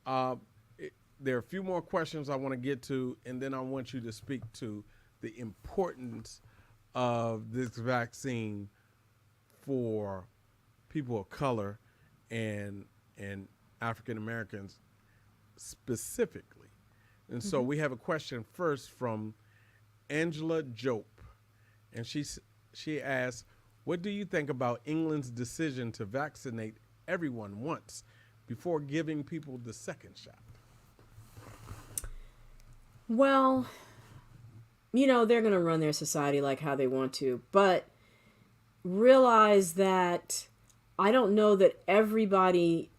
There are a few more questions I want to get to, and then I want you to speak to the importance of this vaccine for people of color and African Americans specifically. And so we have a question first from Angela Jope, and she asks, "What do you think about England's decision to vaccinate everyone once before giving people the second shot?" Well, they're going to run their society like how they want to, but realize that I don't know that everybody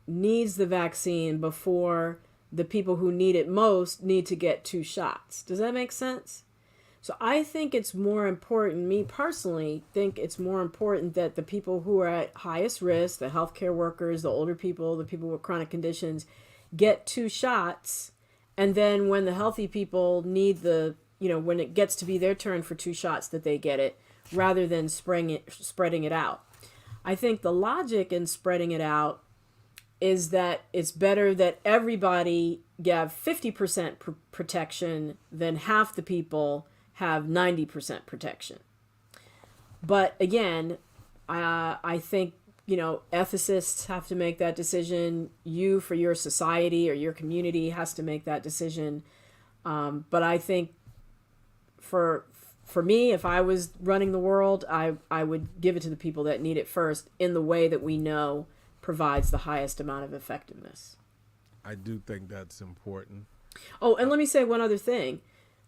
needs the vaccine before the people who need it most need to get 2 shots. Does that make sense? So I think it's more important, me personally think it's more important that the people who are at highest risk, the healthcare workers, the older people, the people with chronic conditions, get 2 shots. And then when the healthy people need when it gets to be their turn for 2 shots, that they get it, rather than spreading it out. I think the logic in spreading it out is that it's better that everybody have 50% protection than half the people have 90% protection. But again, I think, ethicists have to make that decision. You, for your society or your community, has to make that decision. But I think for me, if I was running the world, I would give it to the people that need it first in the way that we know provides the highest amount of effectiveness. I do think that's important. Oh, and let me say one other thing.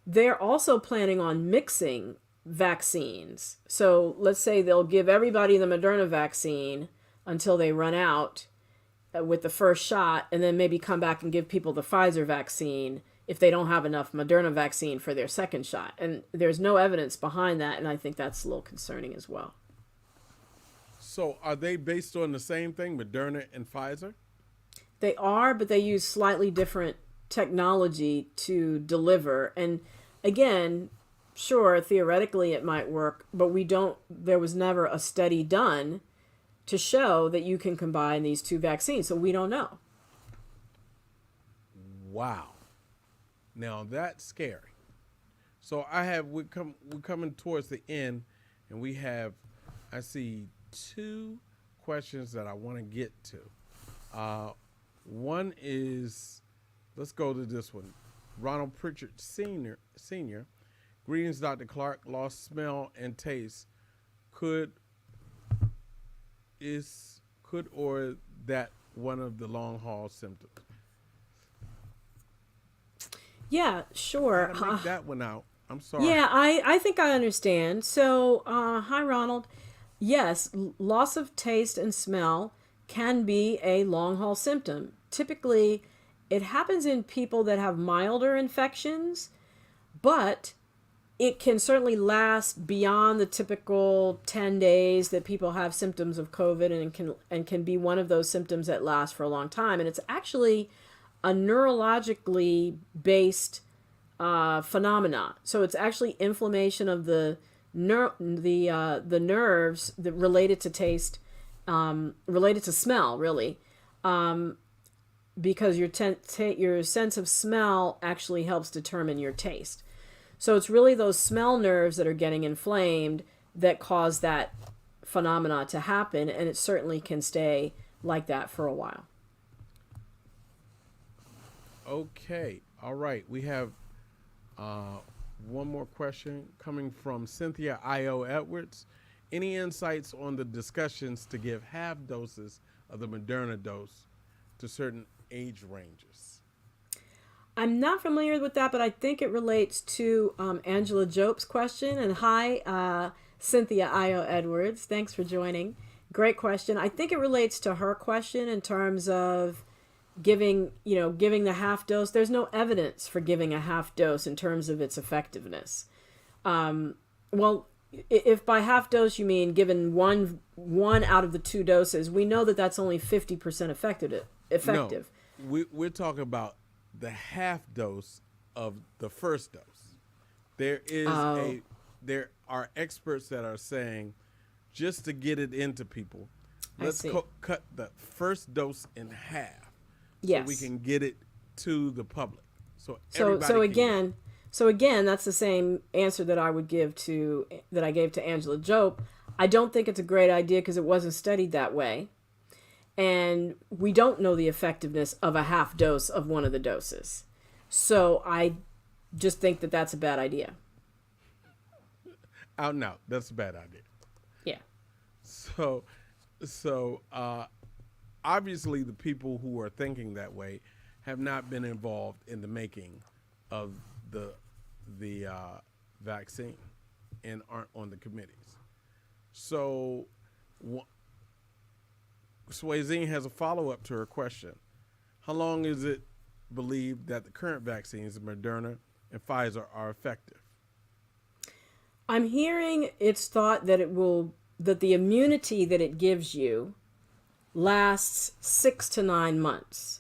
They're also planning on mixing vaccines. So let's say they'll give everybody the Moderna vaccine until they run out with the first shot, and then maybe come back and give people the Pfizer vaccine if they don't have enough Moderna vaccine for their second shot. And there's no evidence behind that, and I think that's a little concerning as well. So are they based on the same thing, Moderna and Pfizer? They are, but they use slightly different technology to deliver. And again, sure, theoretically it might work, but there was never a study done to show that you can combine these 2 vaccines. So we don't know. Wow. Now that's scary. So we're coming towards the end, and I see 2 questions that I want to get to. One is, let's go to this one. Ronald Pritchard Sr. Greetings, Dr. Clarke. Lost smell and taste. Could or that one of the long haul symptoms? Yeah, sure. How to make that one out? I'm sorry. Yeah, I think I understand. So, hi, Ronald. Yes, loss of taste and smell can be a long haul symptom. Typically, it happens in people that have milder infections, but it can certainly last beyond the typical 10 days that people have symptoms of COVID, and can be one of those symptoms that last for a long time. And it's actually a neurologically based phenomena. So it's actually inflammation of the nerves that related to taste, related to smell, really, because your sense of smell actually helps determine your taste. So it's really those smell nerves that are getting inflamed that cause that phenomena to happen, and it certainly can stay like that for a while. Okay. All right. We have one more question coming from Cynthia I.O. Edwards. Any insights on the discussions to give half doses of the Moderna dose to certain age ranges? I'm not familiar with that, but I think it relates to Angela Jope's question. And hi, Cynthia I.O. Edwards. Thanks for joining. Great question. I think it relates to her question in terms of, giving the half dose. There's no evidence for giving a half dose in terms of its effectiveness. Well, if by half dose you mean given one out of the two doses, we know that that's only 50% effective. No, we're talking about the half dose of the first dose. There are experts that are saying, just to get it into people, let's cut the first dose in half, yes, so we can get it to the public. So again, that's the same answer that I gave to Angela Jope. I don't think it's a great idea because it wasn't studied that way, and we don't know the effectiveness of a half dose of one of the doses. So I just think that that's a bad idea. Out and out, that's a bad idea. Yeah. So obviously the people who are thinking that way have not been involved in the making of the vaccine and aren't on the committees. So Swayzine has a follow-up to her question. How long is it believed that the current vaccines, Moderna and Pfizer, are effective? I'm hearing it's thought that that the immunity that it gives you lasts 6 to 9 months.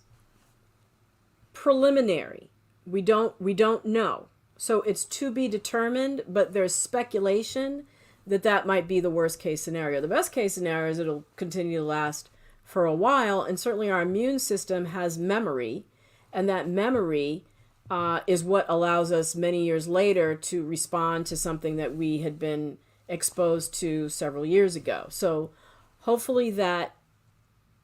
Preliminary. We don't know. So it's to be determined, but there's speculation that might be the worst case scenario. The best case scenario is it'll continue to last for a while, and certainly our immune system has memory, and that memory is what allows us many years later to respond to something that we had been exposed to several years ago. So hopefully that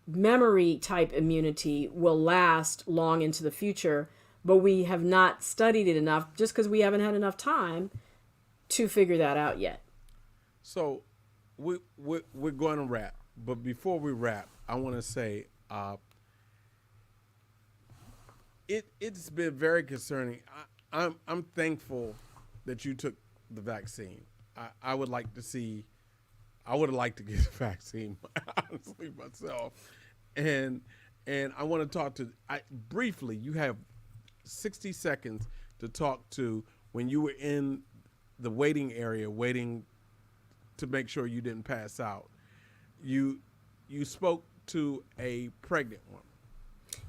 memory type immunity will last long into the future, but we have not studied it enough just because we haven't had enough time to figure that out yet. So we're going to wrap, but before we wrap, I want to say it's been very concerning. I'm thankful that you took the vaccine. I would like to see. I would have liked to get the vaccine, honestly, myself. And I want to talk to. Briefly, you have 60 seconds to talk to when you were in the waiting area, waiting to make sure you didn't pass out. You spoke to a pregnant woman.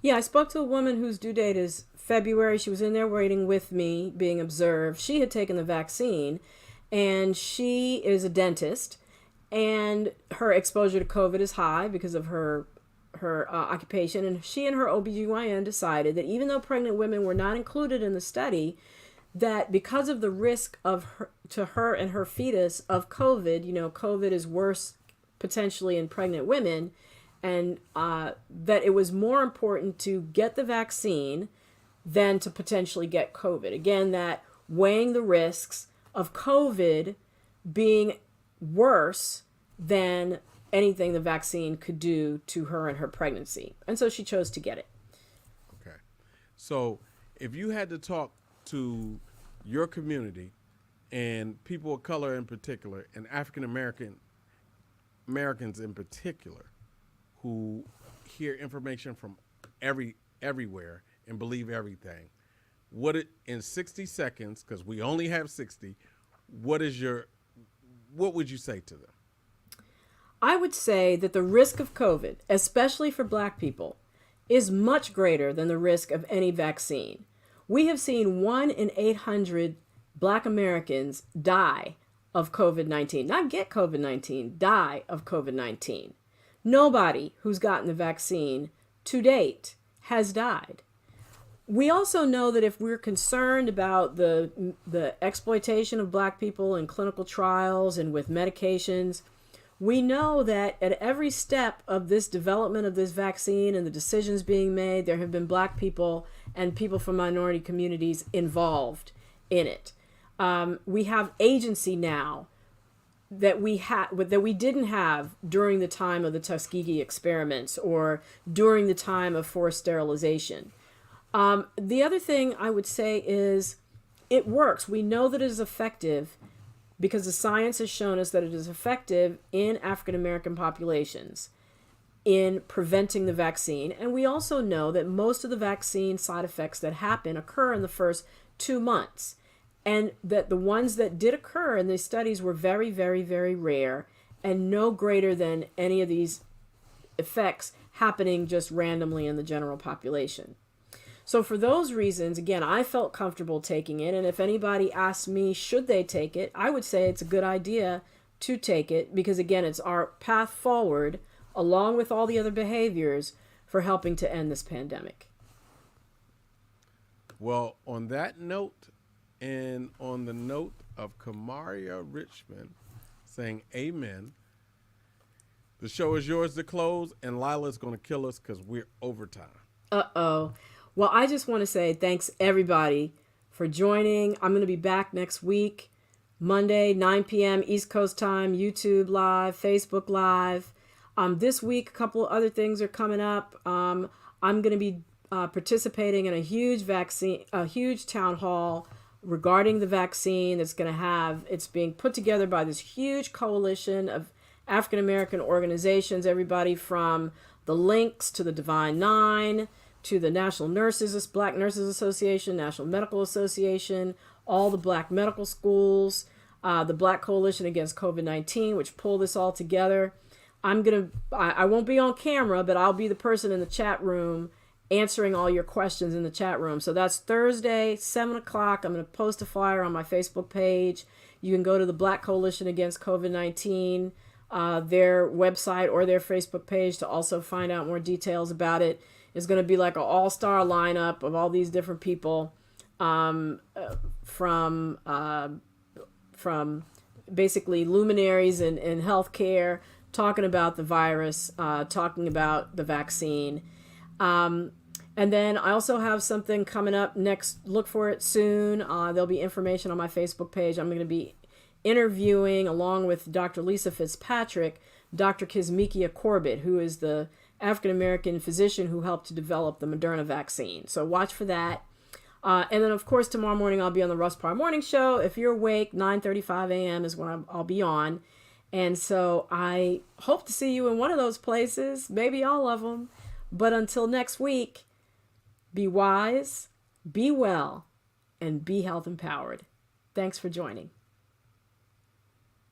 Yeah, I spoke to a woman whose due date is February. She was in there waiting with me, being observed. She had taken the vaccine, and she is a dentist, and her exposure to COVID is high because of her occupation. And she and her OBGYN decided that even though pregnant women were not included in the study, that because of the risk to her and her fetus of COVID, COVID is worse potentially in pregnant women, and that it was more important to get the vaccine than to potentially get COVID. Again, that weighing the risks of COVID being worse than anything the vaccine could do to her and her pregnancy. And so she chose to get it. Okay. So if you had to talk to your community and people of color in particular, and African Americans in particular, who hear information from everywhere and believe everything, in 60 seconds, because we only have 60, what would you say to them? I would say that the risk of COVID, especially for Black people, is much greater than the risk of any vaccine. We have seen 1 in 800 Black Americans die of COVID-19. Not get COVID-19, die of COVID-19. Nobody who's gotten the vaccine to date has died. We also know that if we're concerned about the exploitation of Black people in clinical trials and with medications, we know that at every step of this development of this vaccine and the decisions being made, there have been Black people and people from minority communities involved in it. We have agency now that we didn't have during the time of the Tuskegee experiments or during the time of forced sterilization. The other thing I would say is it works. We know that it is effective because the science has shown us that it is effective in African American populations. in preventing the vaccine. And we also know that most of the vaccine side effects that happen occur in the first 2 months. And that the ones that did occur in these studies were very, very, very rare and no greater than any of these effects happening just randomly in the general population. So for those reasons, again, I felt comfortable taking it. And if anybody asked me, should they take it, I would say it's a good idea to take it because, again, it's our path forward along with all the other behaviors for helping to end this pandemic. Well, on that note, and on the note of Kamaria Richmond saying amen, the show is yours to close, and Lila's going to kill us because we're overtime. Uh-oh. Well, I just want to say thanks, everybody, for joining. I'm going to be back next week, Monday, 9 p.m. East Coast time, YouTube Live, Facebook Live. This week, a couple of other things are coming up. I'm going to be participating in a huge town hall regarding the vaccine that's going to have, it's being put together by this huge coalition of African American organizations, everybody from the Links to the Divine Nine to the National Black Nurses Association, National Medical Association, all the Black medical schools, the Black Coalition Against COVID-19, which pull this all together. I won't be on camera, but I'll be the person in the chat room answering all your questions in the chat room. So that's Thursday, 7 o'clock. I'm going to post a flyer on my Facebook page. You can go to the Black Coalition Against COVID-19, their website or their Facebook page to also find out more details about it. It's going to be like an all-star lineup of all these different people from basically luminaries in healthcare, talking about the virus, talking about the vaccine. And then I also have something coming up next. Look for it soon. There'll be information on my Facebook page. I'm going to be interviewing, along with Dr. Lisa Fitzpatrick, Dr. Kizzmekia Corbett, who is the African-American physician who helped to develop the Moderna vaccine. So watch for that. And then, of course, tomorrow morning I'll be on the Russ Parr Morning Show. If you're awake, 9:35 a.m. is when I'll be on. And so I hope to see you in one of those places, maybe all of them. But until next week, be wise, be well, and be health empowered. Thanks for joining.